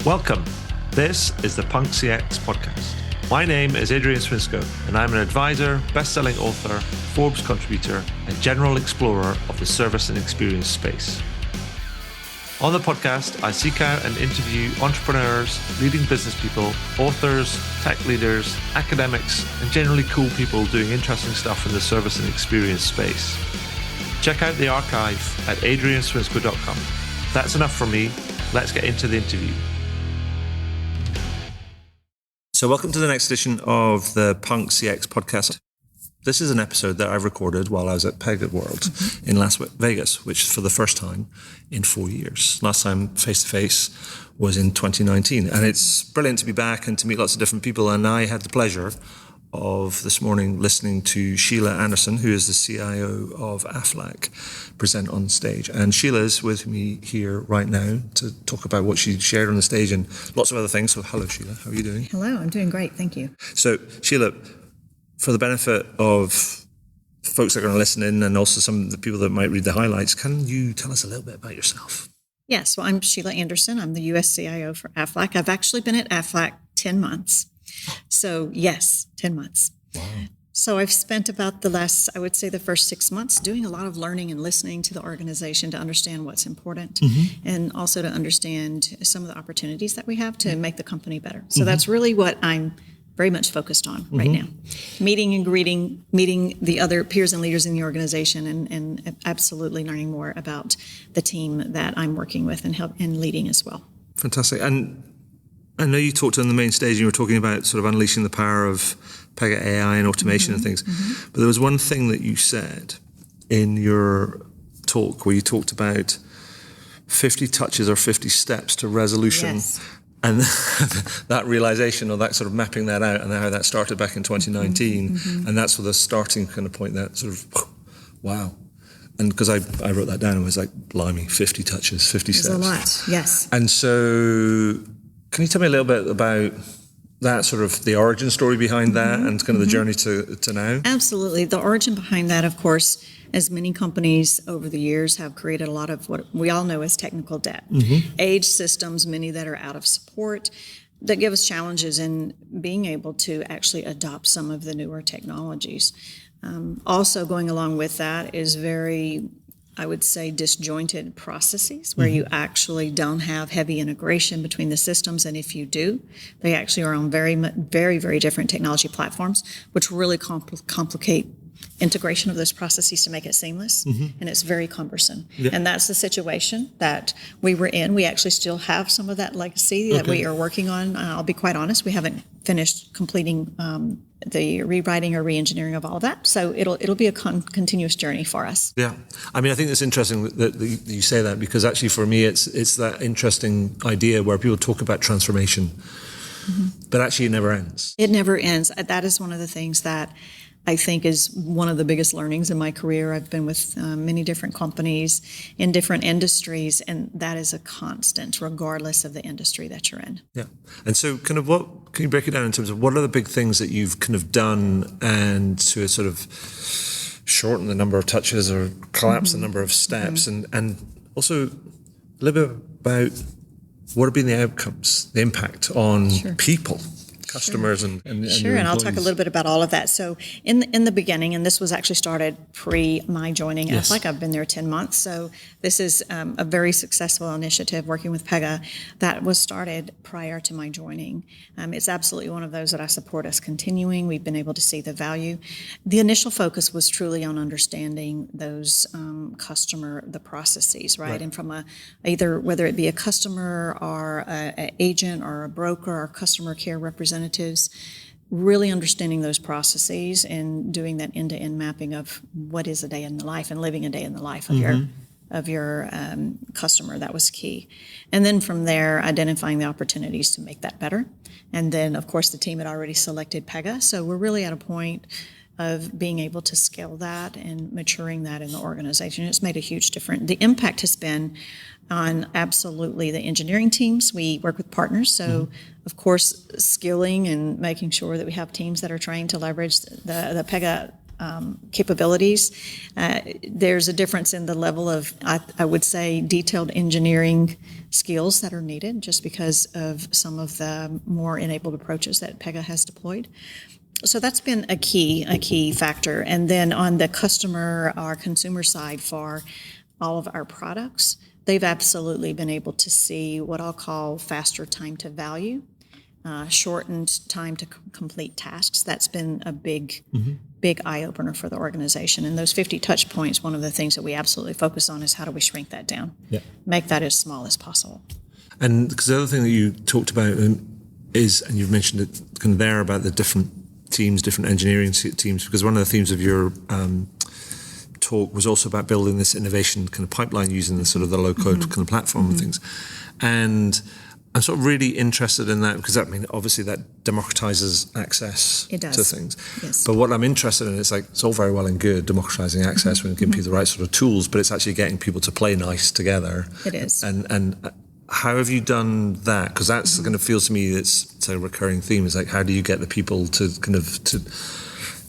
Welcome. This is the Punk CX podcast. My name is Adrian Swinscoe, and I'm an advisor, best-selling author, Forbes contributor, and general explorer of the service and experience space. On the podcast, I seek out and interview entrepreneurs, leading business people, authors, tech leaders, academics, and generally cool people doing interesting stuff in the service and experience space. Check out the archive at adrianswinscoe.com. That's enough from me. Let's get into the interview. So welcome to the next edition of the Punk CX podcast. This is an episode that I recorded while I was at Pega World in Las Vegas, which for the first time in 4 years. Last time face-to-face was in 2019. And it's brilliant to be back and to meet lots of different people. And I had the pleasure of this morning listening to Shelia Anderson, who is the CIO of Aflac, present on stage. And Shelia is with me here right now to talk about what she shared on the stage and lots of other things. So hello, Shelia. How are you doing? Hello, I'm doing great. Thank you. So, Shelia, for the benefit of folks that are going to listen in and also some of the people that might read the highlights, can you tell us a little bit about yourself? Yes, well, I'm Shelia Anderson. I'm the U.S. CIO for Aflac. I've actually been at Aflac 10 months. So, yes, 10 months. Wow. So I've spent about the first 6 months doing a lot of learning and listening to the organization to understand what's important and also to understand some of the opportunities that we have to make the company better. So that's really what I'm very much focused on right now. Meeting and greeting, meeting the other peers and leaders in the organization and absolutely learning more about the team that I'm working with and leading as well. Fantastic. And I know you talked on the main stage and you were talking about sort of unleashing the power of Pega AI and automation and things. But there was one thing that you said in your talk where you talked about 50 touches or 50 steps to resolution. Yes. And that realization or that sort of mapping that out and how that started back in 2019. And that's sort of the starting kind of point, that sort of, wow. And because I wrote that down and was like, blimey, 50 touches, 50 steps. There's a lot, yes. And so can you tell me a little bit about that, sort of the origin story behind that and kind of the journey to now? Absolutely. The origin behind that, of course, as many companies over the years have created a lot of what we all know as technical debt. Aged systems, many that are out of support, that give us challenges in being able to actually adopt some of the newer technologies. Also going along with that is very, I would say, disjointed processes where you actually don't have heavy integration between the systems, and if you do, they actually are on very, very different technology platforms, which really complicate integration of those processes to make it seamless, and it's very cumbersome. And that's the situation that we were in. We actually still have some of that legacy that we are working on. I'll be quite honest, we haven't finished completing the rewriting or re-engineering of all of that. So it'll be a continuous journey for us. Yeah. I mean, I think it's interesting that you say that, because actually for me, it's that interesting idea where people talk about transformation, but actually it never ends. It never ends. That is one of the things that I think is one of the biggest learnings in my career. I've been with many different companies in different industries, and that is a constant, regardless of the industry that you're in. Yeah. And so kind of what, can you break it down in terms of what are the big things that you've kind of done and to sort of shorten the number of touches or collapse the number of steps and also a little bit about what have been the outcomes, the impact on people? Customers and Sure, and I'll talk a little bit about all of that. So in the beginning, and this was actually started pre my joining Aflac, I've been there 10 months, so this is a very successful initiative working with Pega that was started prior to my joining. It's absolutely one of those that I support us continuing. We've been able to see the value. The initial focus was truly on understanding those the processes, right? And from either whether it be a customer or an agent or a broker or customer care representative, really understanding those processes and doing that end-to-end mapping of what is a day in the life and living a day in the life of your customer. That was key. And then from there, identifying the opportunities to make that better. And then, of course, the team had already selected Pega. So we're really at a point of being able to scale that and maturing that in the organization. It's made a huge difference. The impact has been on absolutely the engineering teams. We work with partners, so of course skilling and making sure that we have teams that are trained to leverage the Pega capabilities. There's a difference in the level of, I would say, detailed engineering skills that are needed just because of some of the more enabled approaches that Pega has deployed. So that's been a key factor. And then on the customer or consumer side for all of our products, they've absolutely been able to see what I'll call faster time to value, shortened time to complete tasks. That's been a big eye-opener for the organization. And those 50 touch points, one of the things that we absolutely focus on is how do we shrink that down, make that as small as possible. And because the other thing that you talked about is, and you've mentioned it kind of there about the different teams, different engineering teams, because one of the themes of your talk was also about building this innovation kind of pipeline using the sort of the low-code kind of platform and things. And I'm sort of really interested in that because, I mean, obviously that democratizes access to things. Yes. But what I'm interested in is, like, it's all very well and good democratizing access when giving people the right sort of tools, but it's actually getting people to play nice together. It is. And how have you done that? Because that's kind of feels to me it's a recurring theme. Is like, how do you get the people to kind of to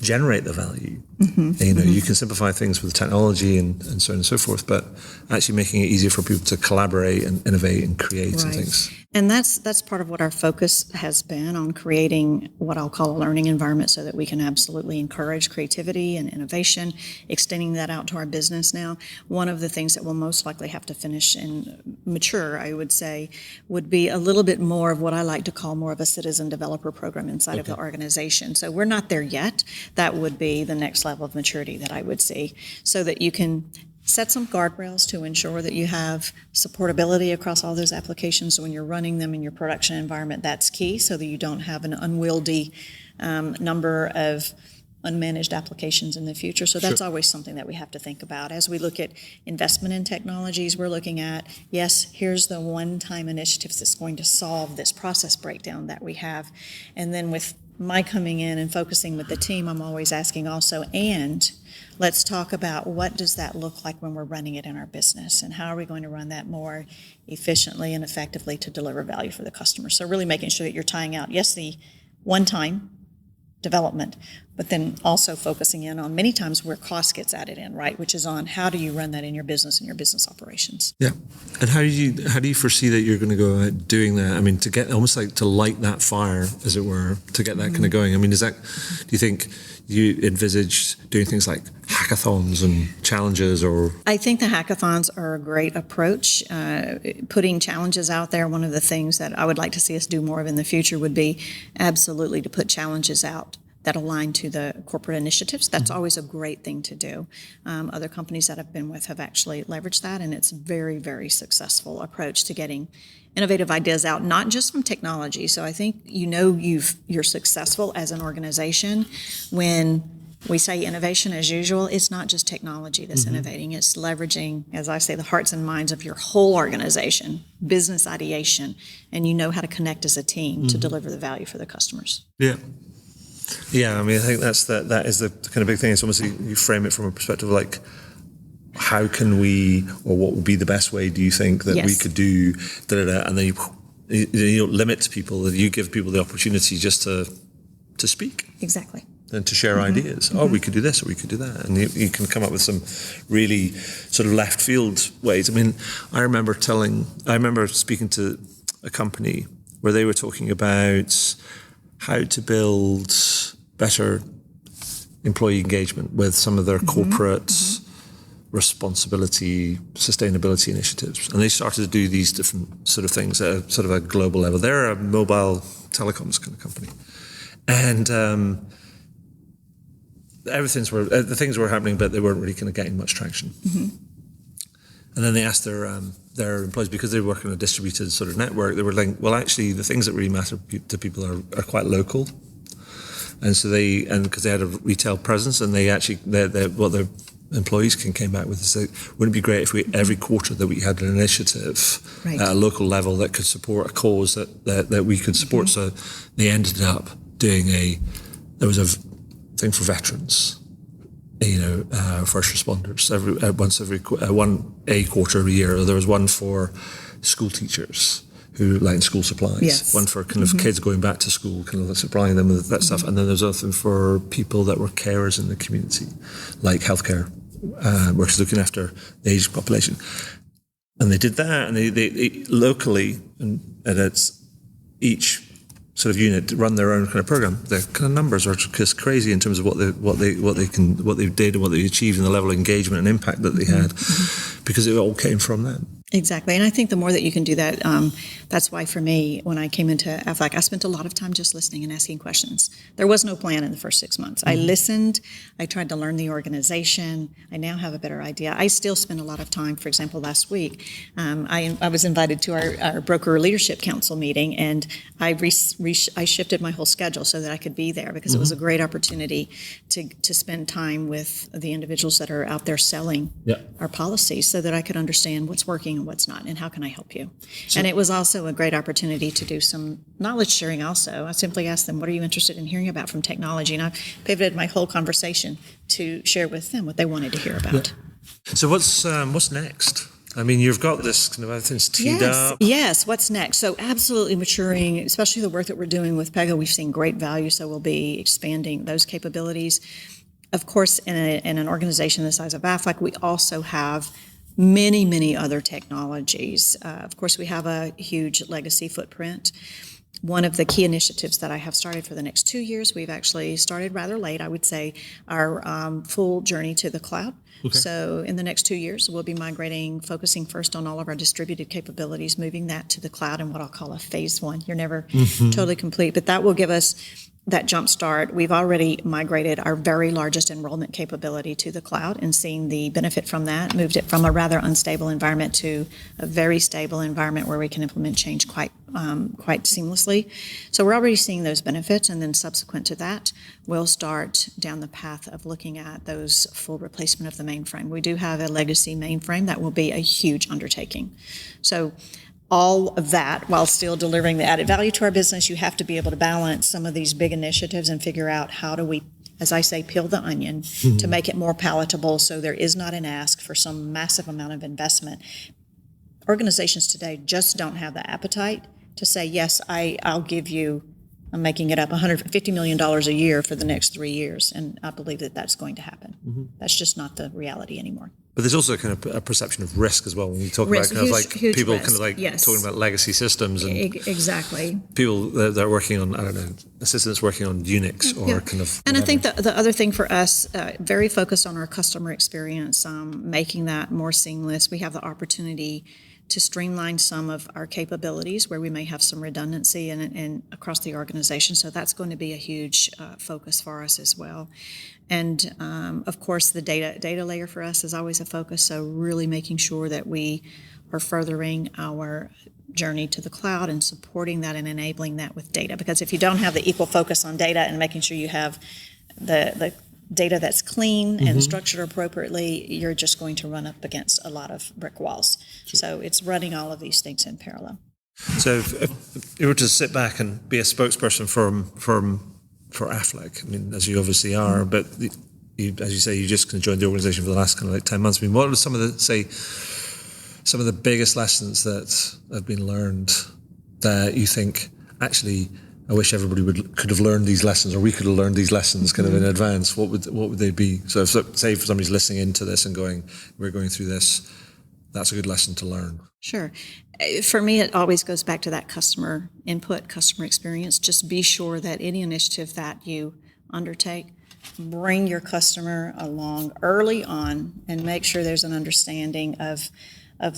generate the value? You know, you can simplify things with technology and so on and so forth, but actually making it easier for people to collaborate and innovate and create and things. And that's part of what our focus has been on, creating what I'll call a learning environment so that we can absolutely encourage creativity and innovation, extending that out to our business now. One of the things that we'll most likely have to finish and mature, I would say, would be a little bit more of what I like to call more of a citizen developer program inside of the organization. So we're not there yet. That would be the next level of maturity that I would see, so that you can set some guardrails to ensure that you have supportability across all those applications. So when you're running them in your production environment, that's key, so that you don't have an unwieldy number of unmanaged applications in the future. So that's always something that we have to think about. As we look at investment in technologies, we're looking at, yes, here's the one-time initiatives that's going to solve this process breakdown that we have. And then with my coming in and focusing with the team, I'm always asking also, and let's talk about what does that look like when we're running it in our business, and how are we going to run that more efficiently and effectively to deliver value for the customer. So really making sure that you're tying out, yes, the one-time development, but then also focusing in on many times where cost gets added in, right? Which is on how do you run that in your business and your business operations. Yeah. And how do you foresee that you're going to go out doing that? I mean, to get almost like to light that fire, as it were, to get that kind of going. I mean, do you think you envisaged doing things like hackathons and challenges, or? I think the hackathons are a great approach. Putting challenges out there, one of the things that I would like to see us do more of in the future would be absolutely to put challenges out that align to the corporate initiatives. That's always a great thing to do. Other companies that I've been with have actually leveraged that, and it's a very, very successful approach to getting innovative ideas out, not just from technology. So I think you're successful as an organization when we say innovation as usual. It's not just technology that's innovating. It's leveraging, as I say, the hearts and minds of your whole organization, business ideation, and you know how to connect as a team to deliver the value for the customers. Yeah, I mean, I think that is the kind of big thing. It's almost you frame it from a perspective of like, how can we, or what would be the best way, do you think, that we could do, and then you don't limit people, you give people the opportunity just to speak. Exactly. And to share ideas. Oh, we could do this or we could do that. And you can come up with some really sort of left field ways. I mean, I remember speaking to a company where they were talking about how to build better employee engagement with some of their corporate responsibility, sustainability initiatives. And they started to do these different sort of things at a sort of a global level. They're a mobile telecoms kind of company. And the things were happening, but they weren't really kind of getting much traction. And then they asked their employees, because they work in a distributed sort of network, they were like, well, actually, the things that really matter to people are quite local. And so because they had a retail presence, and they actually, what their employees came back with is that wouldn't it be great if every quarter that we had an initiative at a local level that could support a cause that we could support. So they ended up doing there was a thing for veterans, first responders, one a quarter every year. There was one for school teachers who like school supplies. Yes. One for kind of kids going back to school, kind of supplying them with that stuff. And then there's other for people that were carers in the community, like healthcare workers looking after the aged population. And they did that, and they locally, and it's each sort of unit run their own kind of program. Their kind of numbers are just crazy in terms of what they did and what they achieved and the level of engagement and impact that they had, because it all came from them. Exactly. And I think the more that you can do that, that's why for me, when I came into AFLAC, I spent a lot of time just listening and asking questions. There was no plan in the first 6 months. I listened. I tried to learn the organization. I now have a better idea. I still spend a lot of time. For example, last week, I was invited to our broker leadership council meeting, and I shifted my whole schedule so that I could be there, because it was a great opportunity to spend time with the individuals that are out there selling our policies, so that I could understand what's working and what's not, and how can I help you. And it was also a great opportunity to do some knowledge sharing also. I simply asked them, what are you interested in hearing about from technology? And I pivoted my whole conversation to share with them what they wanted to hear about. So what's next? I mean, you've got this kind of everything's teed up. Yes, what's next? So absolutely maturing, especially the work that we're doing with PEGA. We've seen great value, so we'll be expanding those capabilities. Of course, in an organization the size of AFLAC, we also have many other technologies. Of course, we have a huge legacy footprint. One of the key initiatives that I have started for the next 2 years, we've actually started rather late, I would say, our full journey to the cloud. Okay. So in the next 2 years, we'll be migrating, focusing first on all of our distributed capabilities, moving that to the cloud in what I'll call a phase one. You're never totally complete, but that will give us that jump start. We've already migrated our very largest enrollment capability to the cloud and seen the benefit from that, moved it from a rather unstable environment to a very stable environment where we can implement change quite seamlessly. So we're already seeing those benefits, and then subsequent to that, we'll start down the path of looking at those full replacement of the mainframe. We do have a legacy mainframe that will be a huge undertaking. So all of that, while still delivering the added value to our business, you have to be able to balance some of these big initiatives and figure out how do we, as I say, peel the onion to make it more palatable, so there is not an ask for some massive amount of investment. Organizations today just don't have the appetite to say, yes, I'll give you, I'm making it up, $150 million a year for the next 3 years, and I believe that that's going to happen. That's just not the reality anymore. But there's also kind of a perception of risk as well when you talk about kind of like people risk. Kind of like talking about legacy systems and exactly people that are working on, I don't know, assistants working on Unix or kind of. And whatever. I think the other thing for us, very focused on our customer experience, making that more seamless. We have the opportunity to streamline some of our capabilities where we may have some redundancy in across the organization. So that's going to be a huge focus for us as well. And of course, the data layer for us is always a focus. So really making sure that we are furthering our journey to the cloud and supporting that and enabling that with data. Because if you don't have the equal focus on data and making sure you have the data that's clean and structured appropriately, you're just going to run up against a lot of brick walls. Sure. So it's running all of these things in parallel. So if you were to sit back and be a spokesperson for AFLAC, I mean, as you obviously are, but as you say, you just kind of joined the organization for the last kind of like 10 months. I mean, what are some of the biggest lessons that have been learned that you think, actually, I wish everybody could have learned these lessons, or we could have learned these lessons kind of in advance? What would they be? So if, say, if somebody's listening into this and going, we're going through this, that's a good lesson to learn. Sure. For me, it always goes back to that customer input, customer experience. Just be sure that any initiative that you undertake, bring your customer along early on and make sure there's an understanding of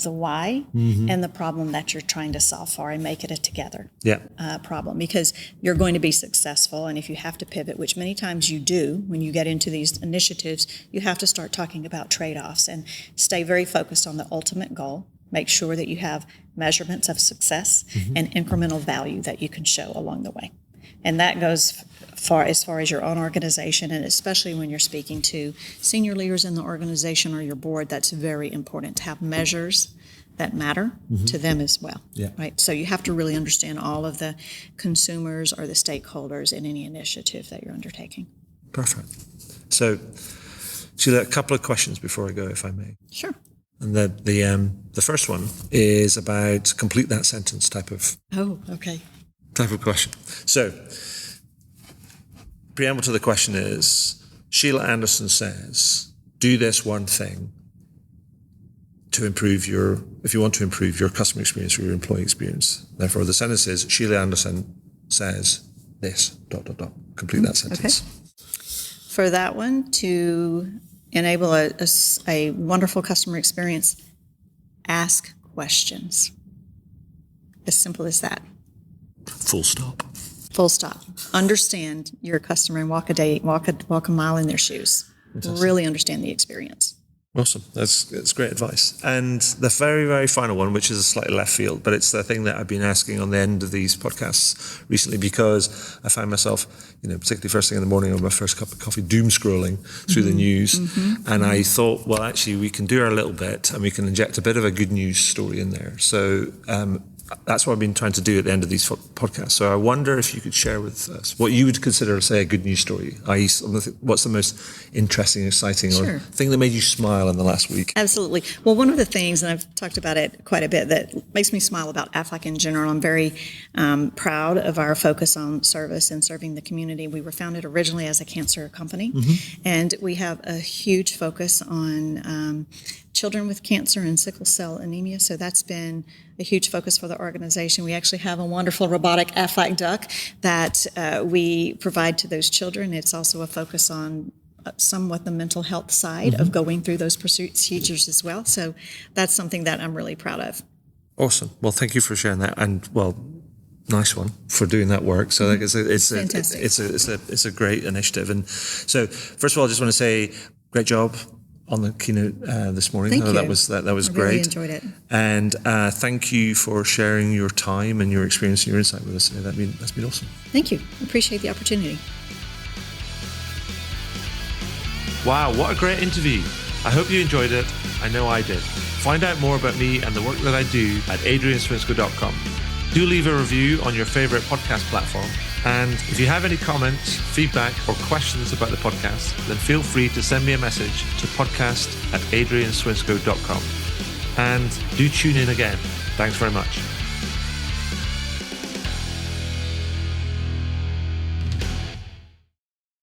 the why and the problem that you're trying to solve for, and make it a together problem, because you're going to be successful. And if you have to pivot, which many times you do when you get into these initiatives, you have to start talking about trade-offs and stay very focused on the ultimate goal. Make sure that you have measurements of success and incremental value that you can show along the way. And that goes as far as your own organization, and especially when you're speaking to senior leaders in the organization or your board, that's very important to have measures that matter to them as well. Yeah. Right. So you have to really understand all of the consumers or the stakeholders in any initiative that you're undertaking. Perfect. So, Shelia, a couple of questions before I go, if I may. Sure. And the first one is about complete that sentence type of question. So, preamble to the question is, Sheila Anderson says, do this one thing to improve if you want to improve your customer experience or your employee experience. Therefore, the sentence is, Sheila Anderson says this, ... Complete that sentence. Okay. For that one, to enable a wonderful customer experience, ask questions. As simple as that. Full stop. Full stop. Understand your customer and walk a mile in their shoes. Fantastic. Really understand the experience. Awesome. That's great advice. And the very, very final one, which is a slightly left field, but it's the thing that I've been asking on the end of these podcasts recently, because I find myself, particularly first thing in the morning on my first cup of coffee, doom scrolling through the news. And I thought, well, actually, we can do our little bit and we can inject a bit of a good news story in there. So that's what I've been trying to do at the end of these podcasts. So I wonder if you could share with us what you would consider, say, a good news story, i.e. what's the most interesting, exciting, or thing that made you smile in the last week? Absolutely. Well, one of the things, and I've talked about it quite a bit, that makes me smile about Aflac in general, I'm very proud of our focus on service and serving the community. We were founded originally as a cancer company, and we have a huge focus on children with cancer and sickle cell anemia. So that's been a huge focus for the organization. We actually have a wonderful robotic Aflac duck that we provide to those children. It's also a focus on somewhat the mental health side of going through those procedures as well. So that's something that I'm really proud of. Awesome. Well, thank you for sharing that. And nice one for doing that work. So like it's a great initiative. And so first of all, I just want to say great job on the keynote this morning. Thank you. That was I great. Really enjoyed it. And thank you for sharing your time and your experience and your insight with us today. That's been awesome. Thank you. Appreciate the opportunity. Wow, what a great interview. I hope you enjoyed it. I know I did. Find out more about me and the work that I do at adrianswinscoe.com. Do leave a review on your favorite podcast platform. And if you have any comments, feedback, or questions about the podcast, then feel free to send me a message to podcast@adrianswinscoe.com. And do tune in again. Thanks very much.